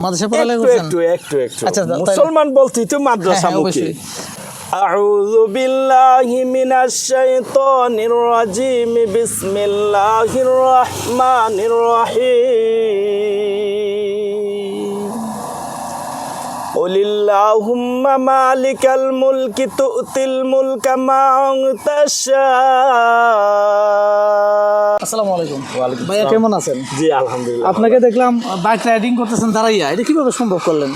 মাদ্রাসা পড়ালেখা করছেন? একটু আচ্ছা, মুসলমান বলতেই তো মাদ্রাসামুখী। আউযু বিল্লাহি মিনাশ শাইতানির রাজিম, বিসমিল্লাহির রহমানির রহিম। কুলিল্লাহুম্মা মালিকাল মুলকি তু'তিল মুলকা মান তাশা। আসসালামু আলাইকুম। ভাইয়া কেমন আছেন? জি আলহামদুলিল্লাহ। আপনাকে দেখলাম বাইক রাইডিং করতেছেন দাঁড়াইয়া, এটা কিভাবে সম্ভব করলেন?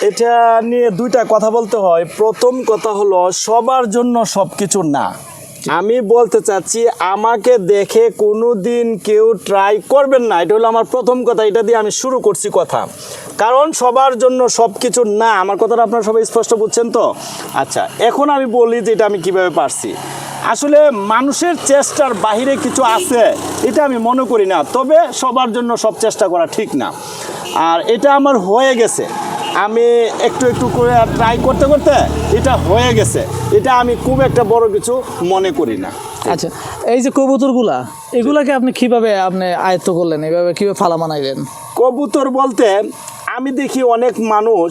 এটা নিয়ে দুইটা কথা বলতে হয়। প্রথম কথা হলো সবার জন্য সবকিছু না। আমি বলতে চাচ্ছি আমাকে দেখে কোনো দিন কেউ ট্রাই করবেন না, এটা হলো আমার প্রথম কথা। এটা দিয়ে আমি শুরু করছি কথা, কারণ সবার জন্য সব কিছু না। আমার কথাটা আপনারা সবাই স্পষ্ট বুঝছেন তো? আচ্ছা, এখন আমি বলি যে এটা আমি কিভাবে পারছি। আসলে মানুষের চেষ্টার বাহিরে কিছু আছে এটা আমি মনে করি না, তবে সবার জন্য সব চেষ্টা করা ঠিক না। আর এটা আমার হয়ে গেছে, আমি একটু একটু করে ট্রাই করতে করতে এটা হয়ে গেছে। এটা আমি খুব একটা বড় কিছু মনে করি না। আচ্ছা, এই যে কবুতরগুলা, এগুলাকে আপনি কিভাবে আয়ত্ত করলেন, এইভাবে কিভাবে ফালা বানাইলেন? কবুতর বলতে আমি দেখি অনেক মানুষ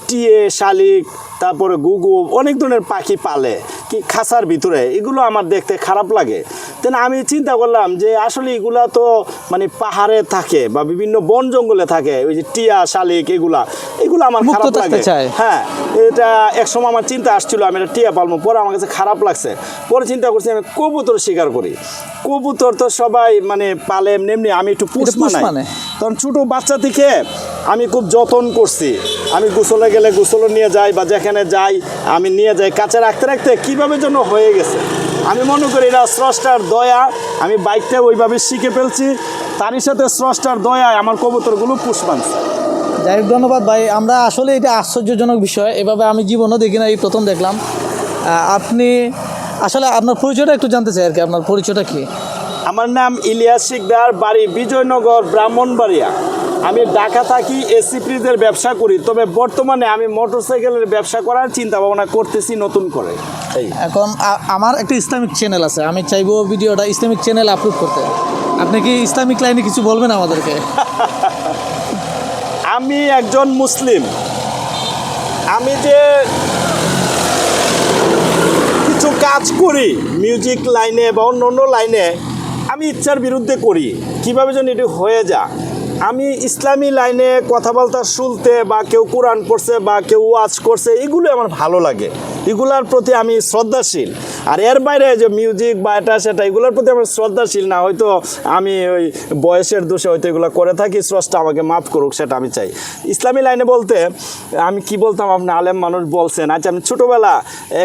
টিয়ে, শালিক, তারপরে গুগু, অনেক ধরনের পাখি পালে কি খাঁচার ভিতরে। এগুলো আমার দেখতে খারাপ লাগে। তেন আমি চিন্তা করলাম যে আসলে এগুলা তো মানে পাহাড়ে থাকে বা বিভিন্ন বন জঙ্গলে থাকে, ওই যে টিয়া, শালিক, এগুলো আমার খারাপ লাগে। হ্যাঁ, এটা একসময় আমার চিন্তা আসছিল আমি এটা টিয়া পালবো, পরে আমার কাছে খারাপ লাগছে। পরে চিন্তা করছি আমি কবুতর শিকার করি। কবুতর তো সবাই মানে পালে এমনি, আমি একটু পুষ মানাই। তখন ছোটো বাচ্চা থেকে আমি খুব যত্ন করছি। আমি গোসলে গেলে গোসলও নিয়ে যাই, বা যেখানে যাই আমি নিয়ে যাই, কাছে রাখতে রাখতে কীভাবে যেন হয়ে গেছে। আমি মনে করি এটা স্রষ্টার দয়া। আমি বাইকটা ওইভাবে শিখে ফেলছি, তারই সাথে স্রষ্টার দয়ায় আমার কবুতরগুলো পুষ মানছে। যাই হোক, ধন্যবাদ ভাই। আমরা আসলে এটা আশ্চর্যজনক বিষয়, এভাবে আমি জীবনও দেখি না, এই প্রথম দেখলাম। আপনি আসলে আপনার পরিচয়টা একটু জানতে চাই আর কি, আপনার পরিচয়টা কি? আমার নাম ইলিয়াস শিকদার, বাড়ি বিজয়নগর, ব্রাহ্মণবাড়িয়া। আমি ঢাকা থাকি, এসি ফ্রিজের ব্যবসা করি। তবে বর্তমানে আমি মোটরসাইকেলের ব্যবসা করার চিন্তা ভাবনা করতেছি নতুন করে। এখন আমার একটা ইসলামিক চ্যানেল আছে, আমি চাইবো ভিডিওটা ইসলামিক চ্যানেল আপলোড করতে। আপনি কি ইসলামিক লাইনে কিছু বলবেন আমাদেরকে? আমি একজন মুসলিম, আমি যে কিছু কাজ করি মিউজিক লাইনে বা অন্য লাইনে, আমি ইচ্ছার বিরুদ্ধে করি। কীভাবে যেন এটি হয়ে যায়। আমি ইসলামী লাইনে কথা বলতে শুনতে, বা কেউ কোরআন পড়ছে বা কেউ ওয়াজ করছে, এগুলো আমার ভালো লাগে, এগুলার প্রতি আমি শ্রদ্ধাশীল। আর এর বাইরে যে মিউজিক বা এটা সেটা, এগুলোর প্রতি আমি শ্রদ্ধাশীল না। হয়তো আমি ওই বয়সের দোষে হয়তো এগুলো করে থাকি, স্রষ্টা আমাকে মাফ করুক, সেটা আমি চাই। ইসলামী লাইনে বলতে আমি কি বলতাম, আপনি আলেম মানুষ বলছেন। আচ্ছা, আমি ছোটোবেলা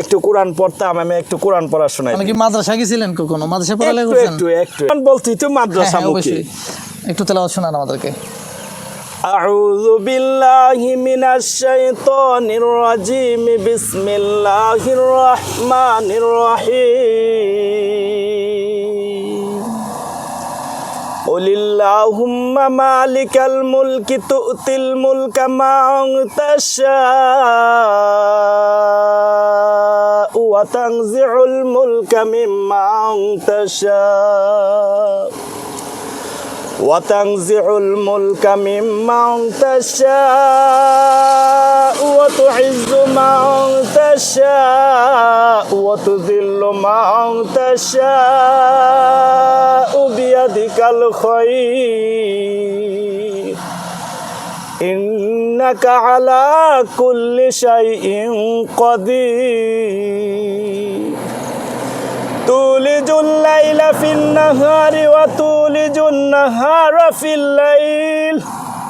একটু কোরআন পড়তাম, আমি একটু কোরআন পড়া শোনাই। কি মাদ্রাসা গেছিলেন কখনো? মাদ্রাসা পড়ালেখা করছেন? একটু বলতেই তো মাদ্রাসামুখী। একটু তেলাওয়াত শোনান আমাদেরকে। আউযু বিল্লাহি মিনাশ শাইতানির রাজিম, বিসমিল্লাহির রহমানির রহিম। কুলিল্লাহুম্মা মালিকাল মুলকি তু'তিল মুলকা মান তাশা ওয়া তানজিউল মুলকা মিম্মান তাশা وتنزع الملك ممن تشاء وتعز من تشاء وتذل من تشاء بيدك الخير إنك على كل شيء قدير تولج الليل في النهار وتولج النهار في الليل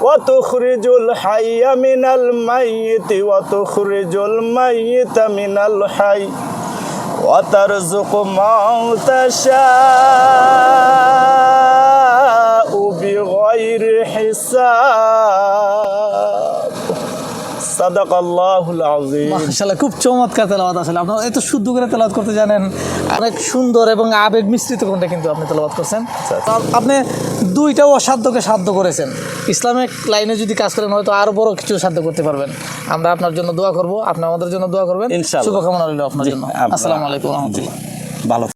وتخرج الحي من الميت وتخرج الميت من الحي وترزق من تشاء بغير حساب সাদাকাল্লাহুল আযীম। মাশাআল্লাহ, খুব চমৎকার তেলাওয়াত। আসলে আপনারা এত শুদ্ধ করে তেলাওয়াত করতে জানেন, অনেক সুন্দর এবং আবেগ মিশ্রিত কোনটা কিন্তু আপনি তেলাওয়াত করছেন। আপনি দুইটাও অসাধ্যকে সাধ্য করেছেন। ইসলামিক লাইনে যদি কাজ করেন হয়তো আরো বড় কিছু সাধ্য করতে পারবেন। আমরা আপনার জন্য দোয়া করব, আপনি আমাদের জন্য দোয়া করবেন। ইনশাআল্লাহ, শুভকামনা রইল আপনার জন্য। আসসালামু আলাইকুম ওয়া রাহমাতুল্লাহ। ভালো।